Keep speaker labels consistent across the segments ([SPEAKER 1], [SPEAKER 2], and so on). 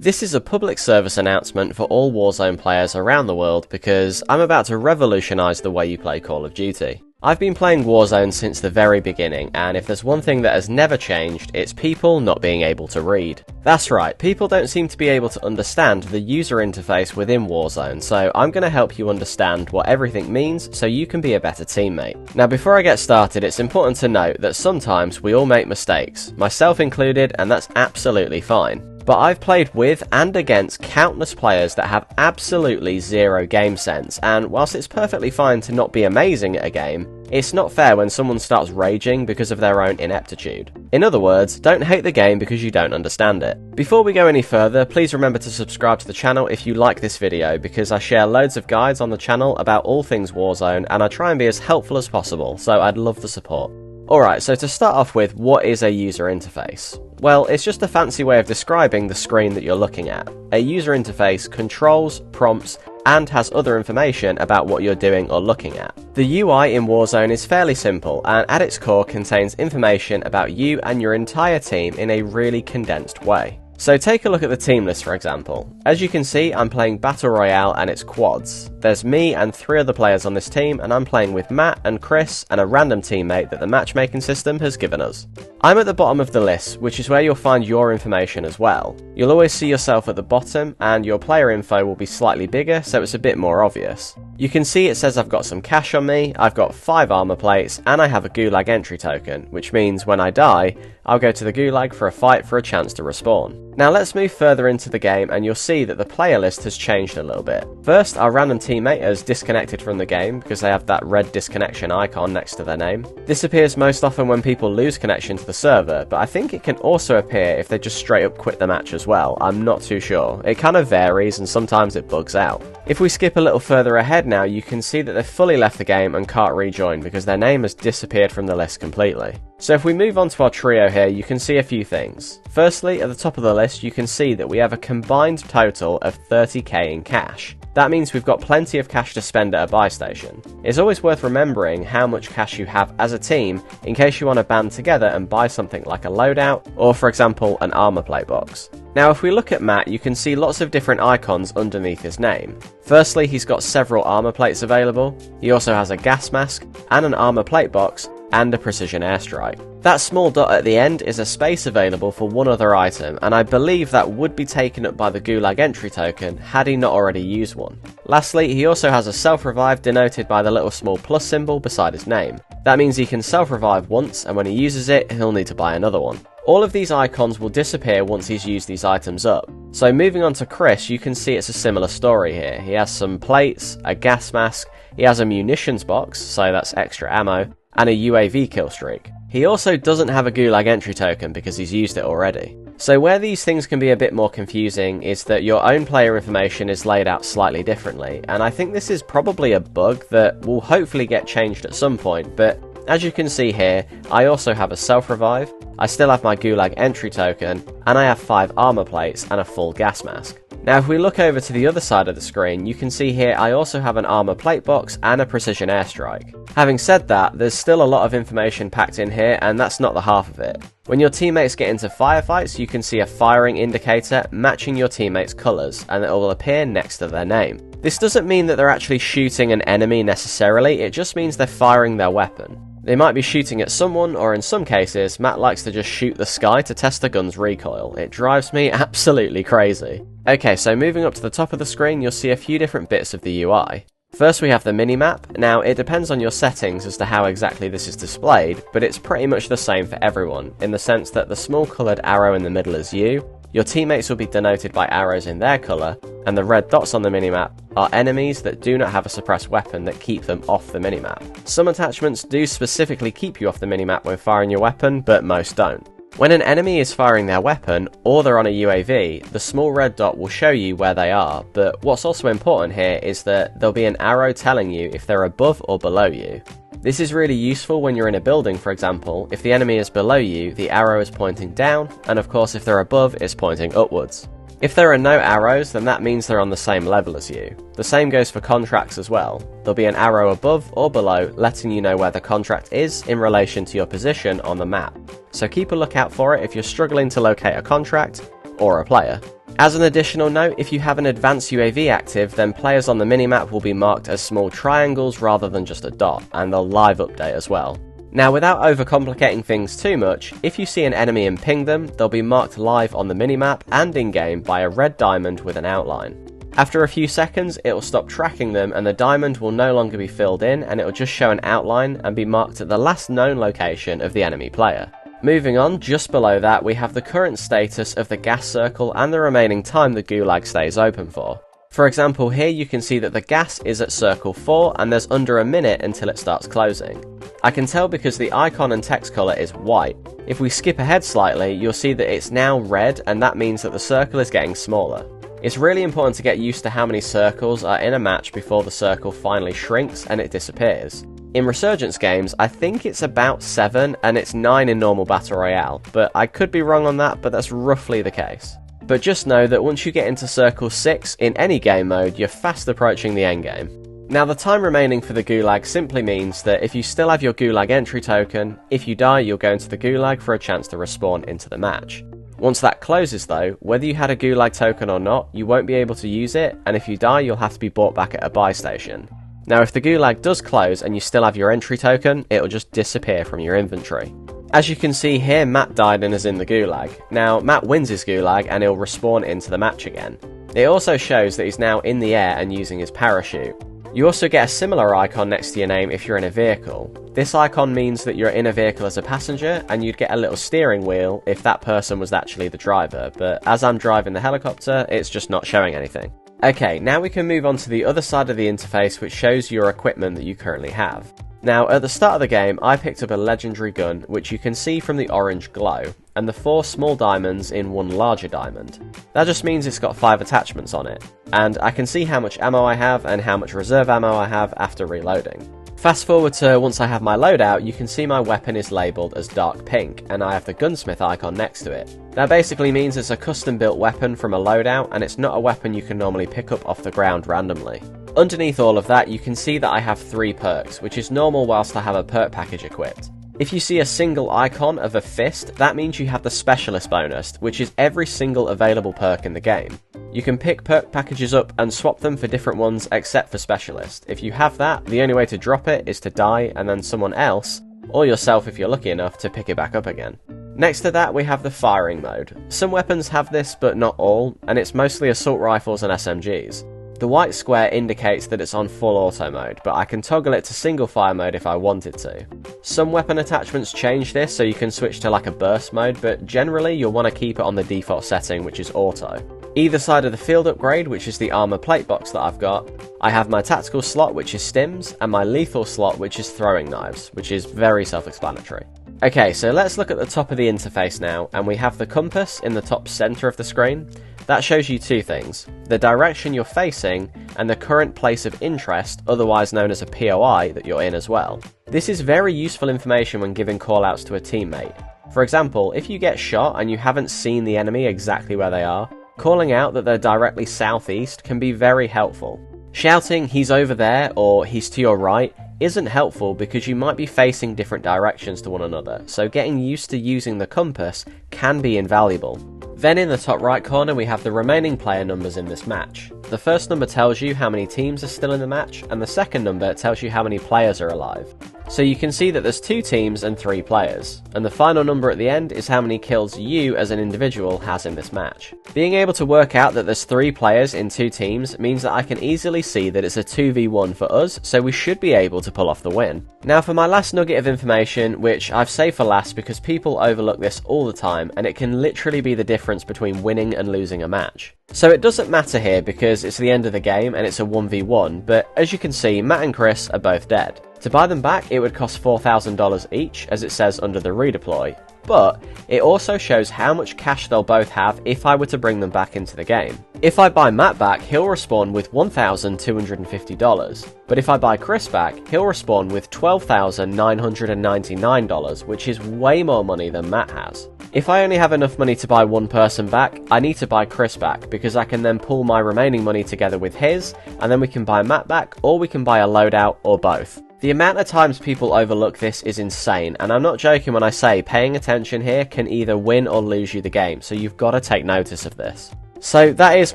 [SPEAKER 1] This is a public service announcement for all Warzone players around the world because I'm about to revolutionise the way you play Call of Duty. I've been playing Warzone since the very beginning, and if there's one thing that has never changed, it's people not being able to read. That's right, people don't seem to be able to understand the user interface within Warzone, so I'm going to help you understand what everything means so you can be a better teammate. Now before I get started, it's important to note that sometimes we all make mistakes, myself included, and that's absolutely fine. But I've played with and against countless players that have absolutely zero game sense, and whilst it's perfectly fine to not be amazing at a game, it's not fair when someone starts raging because of their own ineptitude. In other words, don't hate the game because you don't understand it. Before we go any further, please remember to subscribe to the channel if you like this video, because I share loads of guides on the channel about all things Warzone, and I try and be as helpful as possible, so I'd love the support. Alright, so to start off with, what is a user interface? Well, it's just a fancy way of describing the screen that you're looking at. A user interface controls, prompts, and has other information about what you're doing or looking at. The UI in Warzone is fairly simple, and at its core contains information about you and your entire team in a really condensed way. So take a look at the team list, for example. As you can see, I'm playing Battle Royale and it's quads. There's me and 3 other players on this team, and I'm playing with Matt and Chris and a random teammate that the matchmaking system has given us. I'm at the bottom of the list, which is where you'll find your information as well. You'll always see yourself at the bottom, and your player info will be slightly bigger, so it's a bit more obvious. You can see it says I've got some cash on me, I've got 5 armor plates, and I have a gulag entry token, which means when I die, I'll go to the gulag for a fight for a chance to respawn. Now let's move further into the game, and you'll see that the player list has changed a little bit. First, our random teammate has disconnected from the game because they have that red disconnection icon next to their name. This appears most often when people lose connection to the server, but I think it can also appear if they just straight up quit the match as well. I'm not too sure. It kind of varies and sometimes it bugs out. If we skip a little further ahead now, you can see that they've fully left the game and can't rejoin because their name has disappeared from the list completely. So if we move on to our trio here, you can see a few things. Firstly, at the top of the list, you can see that we have a combined total of 30k in cash. That means we've got plenty of cash to spend at a buy station. It's always worth remembering how much cash you have as a team in case you want to band together and buy something like a loadout, or for example, an armor plate box. Now if we look at Matt, you can see lots of different icons underneath his name. Firstly, he's got several armor plates available, he also has a gas mask, and an armor plate box, and a precision airstrike. That small dot at the end is a space available for one other item, and I believe that would be taken up by the gulag entry token had he not already used one. Lastly, he also has a self-revive denoted by the little small plus symbol beside his name. That means he can self-revive once, and when he uses it, he'll need to buy another one. All of these icons will disappear once he's used these items up. So moving on to Chris, you can see it's a similar story here. He has some plates, a gas mask, he has a munitions box, so that's extra ammo, and a UAV kill streak. He also doesn't have a gulag entry token because he's used it already. So where these things can be a bit more confusing is that your own player information is laid out slightly differently, and I think this is probably a bug that will hopefully get changed at some point, but as you can see here, I also have a self-revive, I still have my gulag entry token, and I have 5 armor plates and a full gas mask. Now if we look over to the other side of the screen, you can see here I also have an armor plate box and a precision airstrike. Having said that, there's still a lot of information packed in here, and that's not the half of it. When your teammates get into firefights, you can see a firing indicator matching your teammates' colours, and it will appear next to their name. This doesn't mean that they're actually shooting an enemy necessarily, it just means they're firing their weapon. They might be shooting at someone, or in some cases, Matt likes to just shoot the sky to test the gun's recoil. It drives me absolutely crazy. Okay, so moving up to the top of the screen, you'll see a few different bits of the UI. First we have the minimap. Now it depends on your settings as to how exactly this is displayed, but it's pretty much the same for everyone, in the sense that the small coloured arrow in the middle is you, your teammates will be denoted by arrows in their colour, and the red dots on the minimap are enemies that do not have a suppressed weapon that keep them off the minimap. Some attachments do specifically keep you off the minimap when firing your weapon, but most don't. When an enemy is firing their weapon, or they're on a UAV, the small red dot will show you where they are, but what's also important here is that there'll be an arrow telling you if they're above or below you. This is really useful when you're in a building, for example. If the enemy is below you, the arrow is pointing down, and of course if they're above, it's pointing upwards. If there are no arrows, then that means they're on the same level as you. The same goes for contracts as well. There'll be an arrow above or below letting you know where the contract is in relation to your position on the map. So keep a lookout for it if you're struggling to locate a contract or a player. As an additional note, if you have an advanced UAV active, then players on the minimap will be marked as small triangles rather than just a dot, and they'll live update as well. Now, without overcomplicating things too much, if you see an enemy and ping them, they'll be marked live on the minimap and in-game by a red diamond with an outline. After a few seconds, it will stop tracking them and the diamond will no longer be filled in, and it will just show an outline and be marked at the last known location of the enemy player. Moving on, just below that we have the current status of the gas circle and the remaining time the gulag stays open for. For example, here you can see that the gas is at circle 4 and there's under a minute until it starts closing. I can tell because the icon and text colour is white. If we skip ahead slightly, you'll see that it's now red, and that means that the circle is getting smaller. It's really important to get used to how many circles are in a match before the circle finally shrinks and it disappears. In Resurgence games, I think it's about 7 and it's 9 in normal Battle Royale, but I could be wrong on that, but that's roughly the case. But just know that once you get into circle 6 in any game mode, you're fast approaching the endgame. Now, the time remaining for the gulag simply means that if you still have your gulag entry token, if you die you'll go into the gulag for a chance to respawn into the match. Once that closes though, whether you had a gulag token or not, you won't be able to use it, and if you die you'll have to be brought back at a buy station. Now, if the gulag does close and you still have your entry token, it'll just disappear from your inventory. As you can see here, Matt died and is in the gulag. Now, Matt wins his gulag and he'll respawn into the match again. It also shows that he's now in the air and using his parachute. You also get a similar icon next to your name if you're in a vehicle. This icon means that you're in a vehicle as a passenger, and you'd get a little steering wheel if that person was actually the driver, but as I'm driving the helicopter, it's just not showing anything. Okay, now we can move on to the other side of the interface, which shows your equipment that you currently have. Now, at the start of the game, I picked up a legendary gun, which you can see from the orange glow, and the 4 small diamonds in one larger diamond. That just means it's got 5 attachments on it, and I can see how much ammo I have and how much reserve ammo I have after reloading. Fast forward to once I have my loadout, you can see my weapon is labelled as dark pink, and I have the gunsmith icon next to it. That basically means it's a custom built weapon from a loadout, and it's not a weapon you can normally pick up off the ground randomly. Underneath all of that, you can see that I have 3 perks, which is normal whilst I have a perk package equipped. If you see a single icon of a fist, that means you have the specialist bonus, which is every single available perk in the game. You can pick perk packages up and swap them for different ones except for specialist. If you have that, the only way to drop it is to die and then someone else, or yourself if you're lucky enough, to pick it back up again. Next to that we have the firing mode. Some weapons have this but not all, and it's mostly assault rifles and SMGs. The white square indicates that it's on full auto mode, but I can toggle it to single fire mode if I wanted to. Some weapon attachments change this so you can switch to like a burst mode, but generally you'll want to keep it on the default setting, which is auto. Either side of the field upgrade, which is the armor plate box that I've got, I have my tactical slot, which is stims, and my lethal slot, which is throwing knives, which is very self-explanatory. Okay, so let's look at the top of the interface now, and we have the compass in the top center of the screen. That shows you 2 things, the direction you're facing and the current place of interest, otherwise known as a POI, that you're in as well. This is very useful information when giving callouts to a teammate. For example, if you get shot and you haven't seen the enemy exactly where they are, calling out that they're directly southeast can be very helpful. Shouting "he's over there" or "he's to your right" isn't helpful because you might be facing different directions to one another, so getting used to using the compass can be invaluable. Then in the top right corner we have the remaining player numbers in this match. The first number tells you how many teams are still in the match, and the second number tells you how many players are alive. So you can see that there's 2 teams and 3 players, and the final number at the end is how many kills you as an individual has in this match. Being able to work out that there's 3 players in 2 teams means that I can easily see that it's a 2v1 for us, so we should be able to pull off the win. Now for my last nugget of information, which I've saved for last because people overlook this all the time, and it can literally be the difference between winning and losing a match. So it doesn't matter here because it's the end of the game and it's a 1v1, but as you can see, Matt and Chris are both dead. To buy them back, it would cost $4,000 each, as it says under the redeploy, but it also shows how much cash they'll both have if I were to bring them back into the game. If I buy Matt back, he'll respawn with $1,250, but if I buy Chris back, he'll respawn with $12,999, which is way more money than Matt has. If I only have enough money to buy one person back, I need to buy Chris back, because I can then pool my remaining money together with his, and then we can buy Matt back, or we can buy a loadout, or both. The amount of times people overlook this is insane, and I'm not joking when I say paying attention here can either win or lose you the game, so you've got to take notice of this. So that is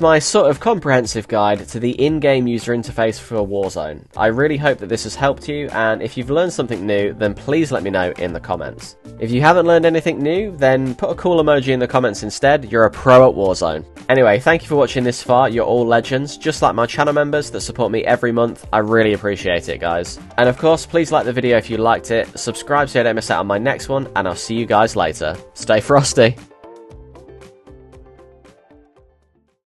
[SPEAKER 1] my sort of comprehensive guide to the in-game user interface for Warzone. I really hope that this has helped you, and if you've learned something new, then please let me know in the comments. If you haven't learned anything new, then put a cool emoji in the comments instead. You're a pro at Warzone. Anyway, thank you for watching this far. You're all legends, just like my channel members that support me every month. I really appreciate it, guys. And of course, please like the video if you liked it, subscribe so you don't miss out on my next one, and I'll see you guys later. Stay frosty!